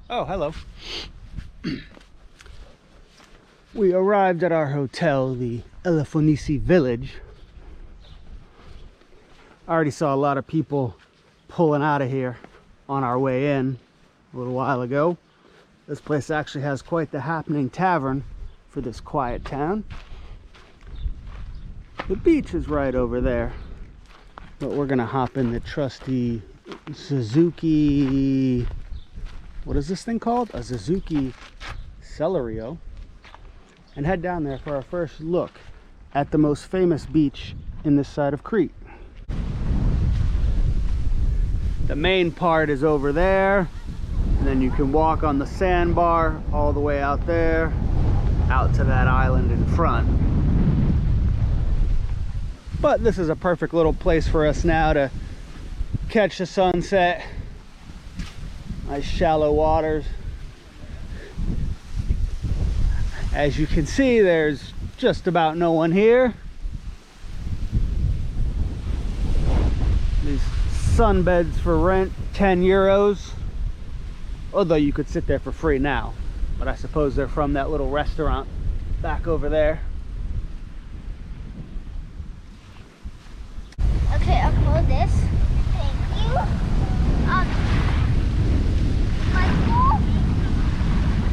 Oh, hello. We arrived at our hotel, the Elafonisi village. I already saw a lot of people pulling out of here on our way in a little while ago. This place actually has quite the happening tavern for this quiet town. The beach is right over there, but we're gonna hop in the trusty Suzuki, what is this thing called? A Suzuki Celerio, and head down there for our first look at the most famous beach in this side of Crete. The main part is over there, and then you can walk on the sandbar all the way out there, out to that island in front. But this is a perfect little place for us now to catch the sunset. Nice shallow waters. As you can see, there's just about no one here. These sunbeds for rent, 10 euros. Although you could sit there for free now. But I suppose they're from that little restaurant back over there. Okay, I'll close this. Thank you. Michael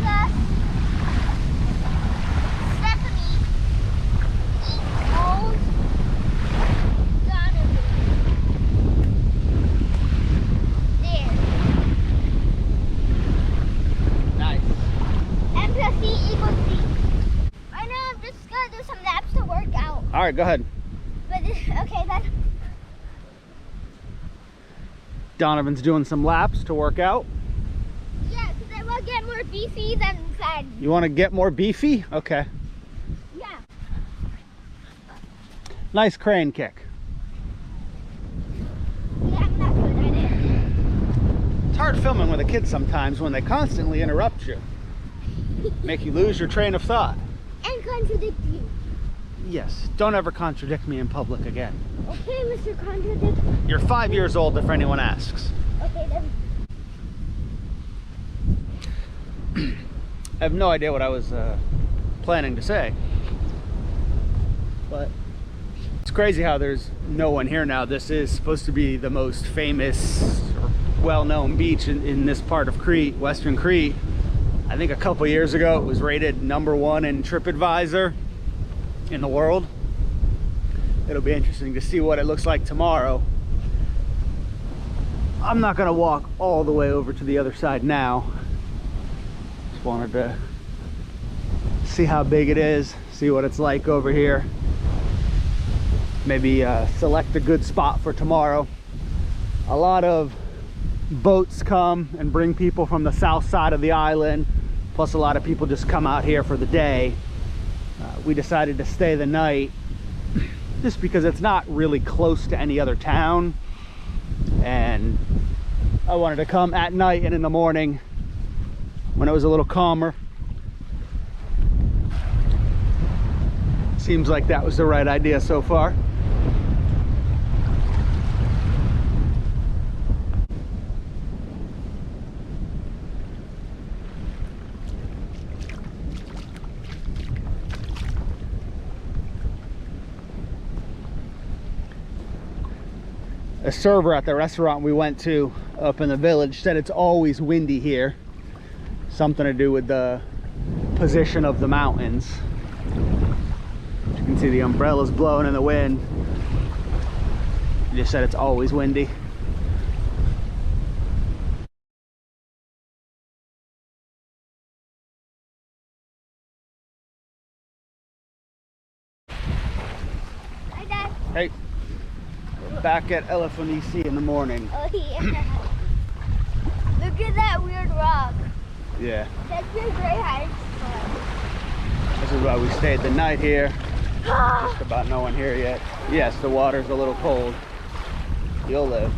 plus Stephanie equals Donovan. There. Nice. M plus C equals C. Right now I'm just gonna do some laps to work out. All right, go ahead. But okay, then. Donovan's doing some laps to work out. Yeah, because I will get more beefy than fat. You want to get more beefy? Okay. Yeah. Nice crane kick. Yeah, I'm not good at it. It's hard filming with a kid sometimes when they constantly interrupt you. Make you lose your train of thought. And contradict you. Yes, don't ever contradict me in public again. Okay, Mr. Contradict. You're 5 years old if anyone asks. Okay, then. I have no idea what I was planning to say. But it's crazy how there's no one here now. This is supposed to be the most famous or well-known beach in this part of Crete, Western Crete. I think a couple years ago it was rated #1 in TripAdvisor in the world. It'll be interesting to see what it looks like tomorrow. I'm not gonna walk all the way over to the other side now. Just wanted to see how big it is, see what it's like over here. Maybe select a good spot for tomorrow. A lot of boats come and bring people from the south side of the island, plus a lot of people just come out here for the day. We decided to stay the night just because it's not really close to any other town, and I wanted to come at night and in the morning when it was a little calmer. Seems like that was the right idea so far. A server at the restaurant we went to up in the village said it's always windy here. Something to do with the position of the mountains. You can see the umbrellas blowing in the wind. He just said it's always windy. Hi, Dad. Hey. Back at Elafonisi in the morning. Oh, yeah. Look at that weird rock. Yeah. That's your great hiding spot. This is why we stayed the night here. Just about no one here yet. Yes, the water's a little cold. You'll live.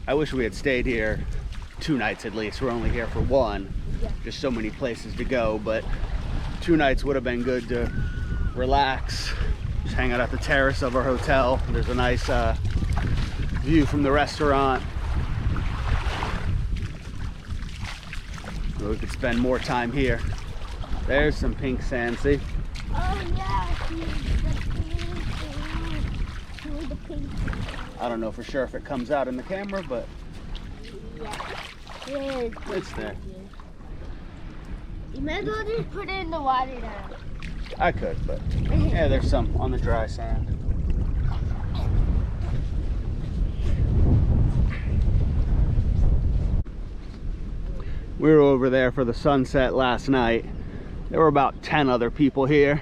I wish we had stayed here 2 nights at least. We're only here for 1. Yeah. Just so many places to go, but 2 nights would have been good to relax, Just hang out at the terrace of our hotel. There's a nice view from the restaurant. So we could spend more time here. There's some pink sand, see? Oh yeah, see the pink. I don't know for sure if it comes out in the camera, but Yeah, it's there. you might as well just put it in the water now. I could, but yeah, there's some on the dry sand. We were over there for the sunset last night. There were about 10 other people here.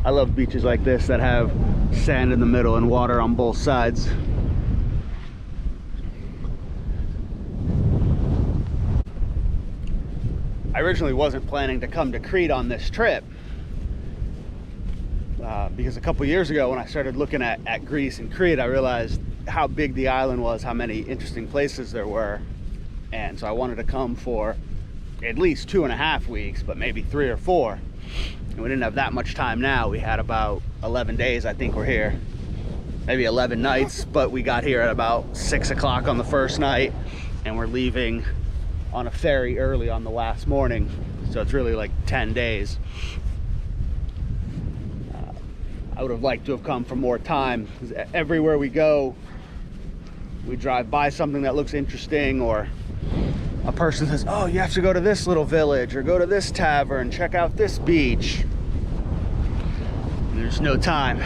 I love beaches like this that have sand in the middle and water on both sides. I originally wasn't planning to come to Crete on this trip because a couple years ago when I started looking at Greece and Crete, I realized how big the island was, how many interesting places there were. And so I wanted to come for at least 2.5 weeks, but maybe 3 or 4. And we didn't have that much time now. We had about 11 days, I think we're here. Maybe 11 nights, but we got here at about 6 o'clock on the first night, and we're leaving on a ferry early on the last morning. So it's really like 10 days. I would have liked to have come for more time, because everywhere we go, we drive by something that looks interesting, or a person says, oh, you have to go to this little village or go to this tavern, check out this beach. And there's no time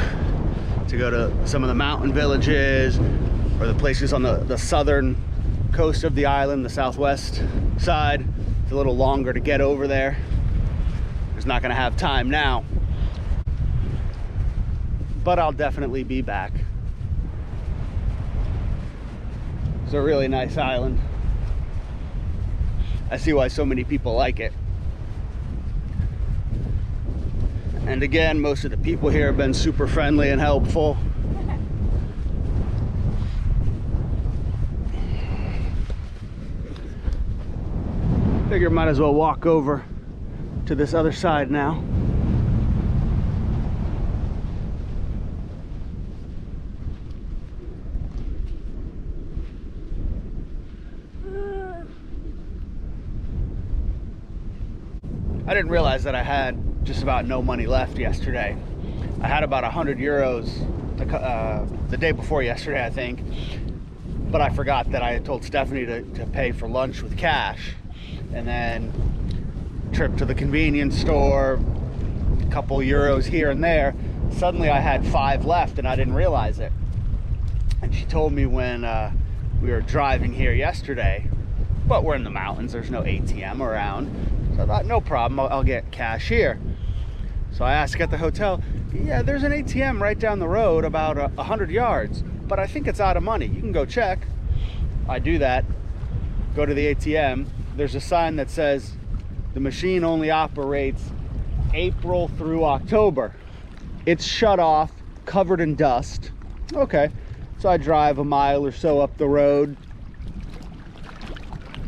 to go to some of the mountain villages or the places on the southern coast of the island, the southwest side. It's a little longer to get over there. Just not gonna have time now. But I'll definitely be back. It's a really nice island. I see why so many people like it. And again, most of the people here have been super friendly and helpful. Figure might as well walk over to this other side now. I didn't realize that I had just about no money left yesterday. I had about 100 euros the day before yesterday, I think. But I forgot that I had told Stephanie to pay for lunch with cash. And then trip to the convenience store, a couple euros here and there. Suddenly I had 5 left and I didn't realize it. And she told me when we were driving here yesterday, but we're in the mountains, there's no ATM around. So I thought, no problem, I'll get cash here. So I asked at the hotel, yeah, there's an ATM right down the road about 100 yards, but I think it's out of money. You can go check. I do that, go to the ATM. There's a sign that says the machine only operates April through October. It's shut off, covered in dust. Okay, so I drive a mile or so up the road.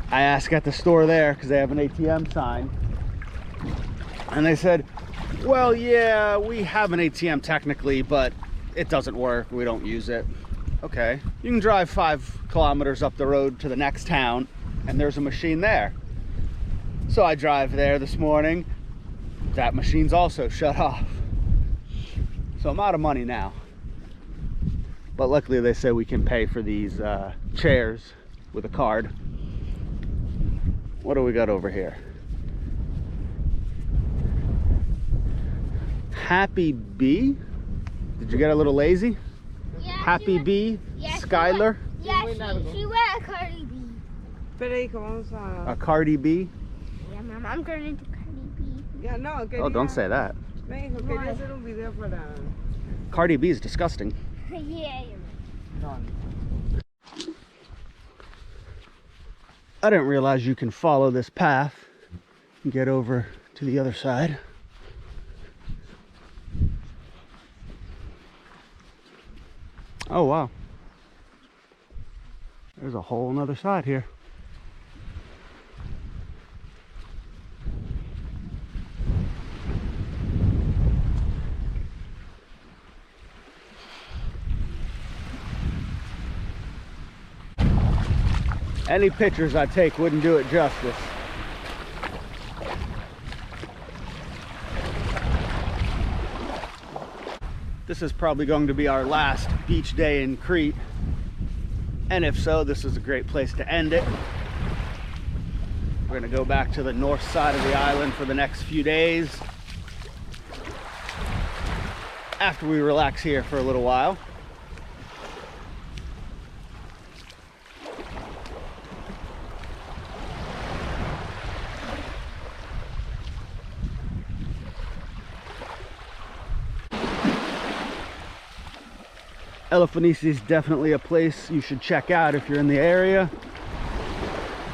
I ask at the store there because they have an ATM sign, and they said, well, yeah, we have an ATM technically, but it doesn't work, we don't use it. Okay, you can drive 5 kilometers up the road to the next town and there's a machine there. So I drive there this morning, that machine's also shut off. So I'm out of money now, but luckily they say we can pay for these chairs with a card. What do we got over here? Happy Bee? Did you get a little lazy? Yeah, Happy Bee? Yeah, Skylar? Yeah, she went a Cardi B. A Cardi B? Yeah, Mom, I'm turning into Cardi B. Ya no, Oh, don't say that. Me dijo, quería hacer un video para... Cardi B is disgusting. Yeah, you're right. I didn't realize you can follow this path and get over to the other side. Oh wow, there's a whole nother side here. Any pictures I take wouldn't do it justice. This is probably going to be our last beach day in Crete. And if so, this is a great place to end it. We're gonna go back to the north side of the island for the next few days, after we relax here for a little while. Elafonisi is definitely a place you should check out if you're in the area.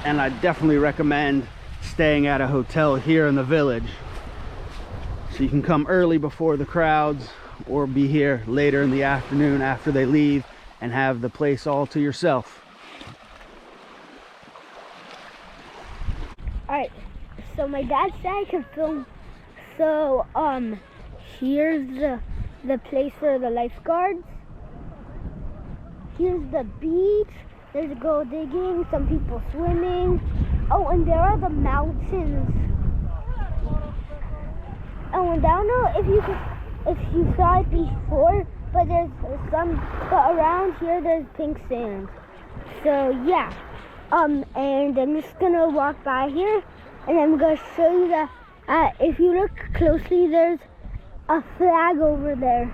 And I definitely recommend staying at a hotel here in the village. So you can come early before the crowds, or be here later in the afternoon after they leave and have the place all to yourself. Alright, so my dad said I could film. So here's the place for the lifeguards. Here's the beach. There's gold digging, some people swimming. Oh, and there are the mountains. Oh, and I don't know if you saw it before, but but around here there's pink sand. So yeah. And I'm just gonna walk by here, and I'm gonna show you that if you look closely, there's a flag over there.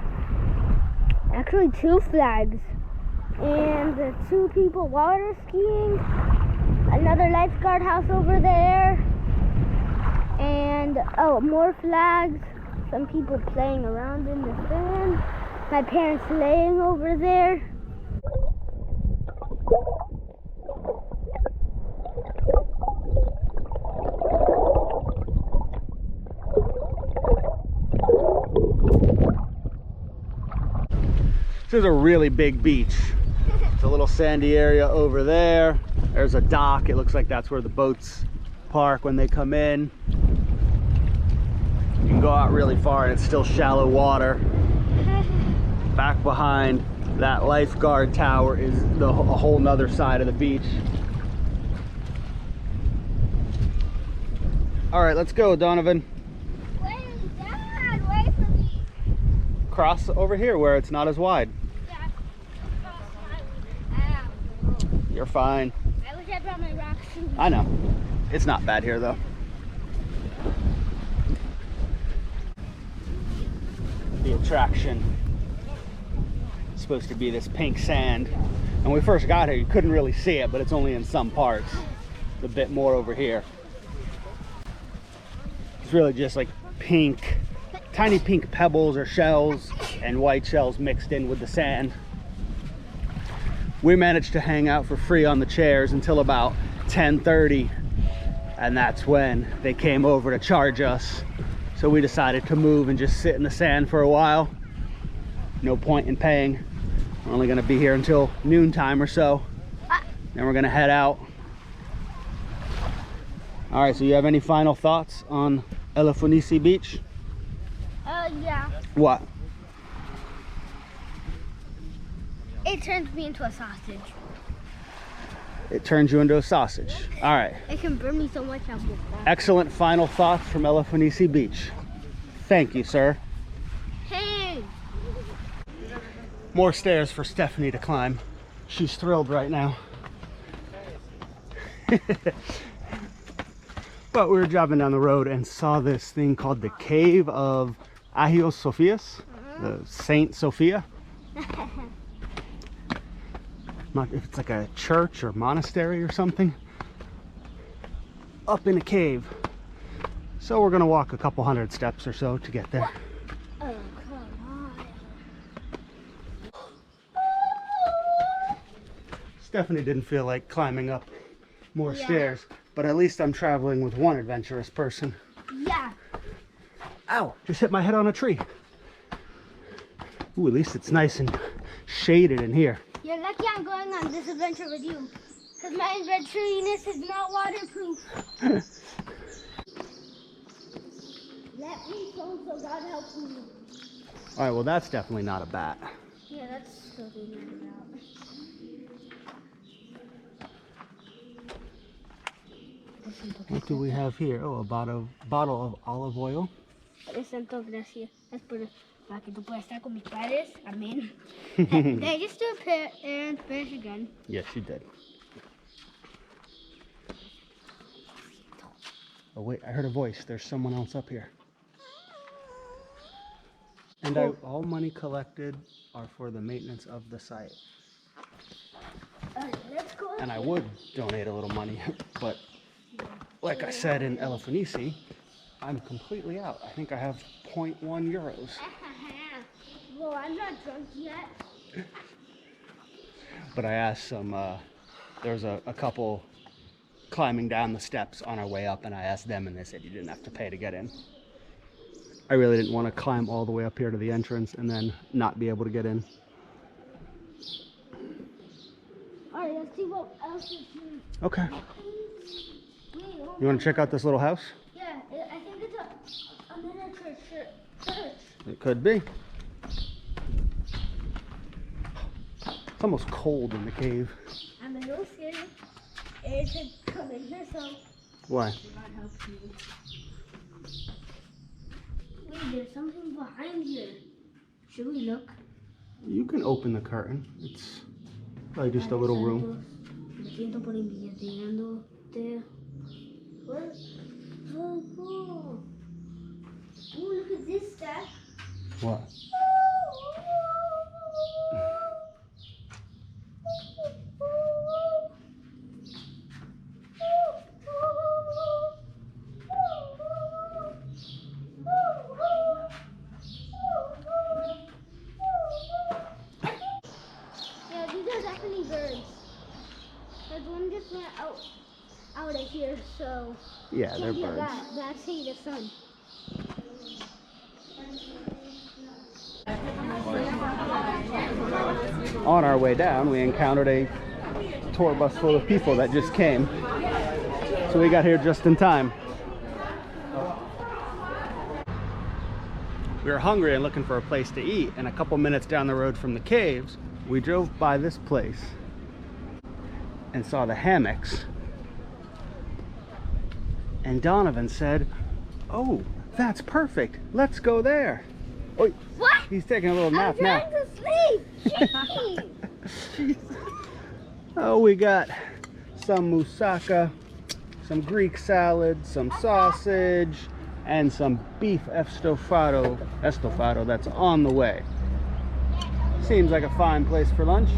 Actually, 2 flags. And the 2 people water skiing, another lifeguard house over there, and oh, more flags, some people playing around in the sand, my parents laying over there. This is a really big beach. It's a little sandy area over there. There's a dock. It looks like that's where the boats park when they come in. You can go out really far and it's still shallow water. Back behind that lifeguard tower is a whole nother side of the beach. All right, let's go, Donovan. Wait, Dad, wait for me. Cross over here where it's not as wide. You're fine. I wish I brought my rock shoes. I know. It's not bad here though. The attraction is supposed to be this pink sand. And when we first got here, you couldn't really see it, but it's only in some parts. A bit more over here. It's really just like pink, tiny pink pebbles or shells and white shells mixed in with the sand. We managed to hang out for free on the chairs until about 10:30, and that's when they came over to charge us. So we decided to move and just sit in the sand for a while. No point in paying. We're only gonna be here until noontime or so. Then we're gonna head out. All right, so you have any final thoughts on Elafonisi Beach? Yeah. What? It turns me into a sausage. It turns you into a sausage. All right. It can burn me so much I will die. Excellent final thoughts from Elafonisi Beach. Thank you, sir. Hey! More stairs for Stephanie to climb. She's thrilled right now. But we were driving down the road and saw this thing called the Cave of Agia Sofia, the Saint Sophia. Not if it's like a church or monastery or something. Up in a cave. So we're gonna walk a couple hundred steps or so to get there. Oh, come on. Stephanie didn't feel like climbing up more stairs, but at least I'm traveling with one adventurous person. Yeah. Ow, just hit my head on a tree. Ooh, at least it's nice and shaded in here. You're lucky I'm going on this adventure with you, because my adventuriness is not waterproof. Let me go so God help me. All right, well, that's definitely not a bat. Yeah, that's totally not about. What do we have here? Oh, a bottle of olive oil. Padre Santo, gracias para que tú puedas estar con mis padres. Amén. Did I just do a prayer and finish again? Yes, you did. Oh wait, I heard a voice. There's someone else up here. And all money collected are for the maintenance of the site. Let's go. And I would donate a little money, but like I said in Elafonisi, I'm completely out. I think I have 0.1 euros. Well, I'm not drunk yet. But I asked some, there was a couple climbing down the steps on our way up, and I asked them, and they said you didn't have to pay to get in. I really didn't want to climb all the way up here to the entrance and then not be able to get in. Alright, let's see what else is here. Okay. Wait, You want to check out this little house? yeah, I think it's a miniature church. It could be. It's almost cold in the cave. I'm a little scared. It should come in here, so Why? not help you. Wait, there's something behind here. Should we look? You can open the curtain. It's probably just a little room. Me siento por investigándote. What? Oh, cool. Ooh, look at this stuff. What? Yeah, these are definitely birds. There's one just went out of here, so Yeah, they're can't be a birds. bat. That's heat of sun. On our way down, we encountered a tour bus full of people that just came. So we got here just in time. We were hungry and looking for a place to eat, and a couple minutes down the road from the caves, we drove by this place and saw the hammocks. And Donovan said, "Oh, that's perfect. Let's go there." Oh, What? he's taking a little nap I'm now. trying to sleep. Jeez. Oh, we got some moussaka, some Greek salad, some sausage, and some beef estofado that's on the way. Seems like a fine place for lunch.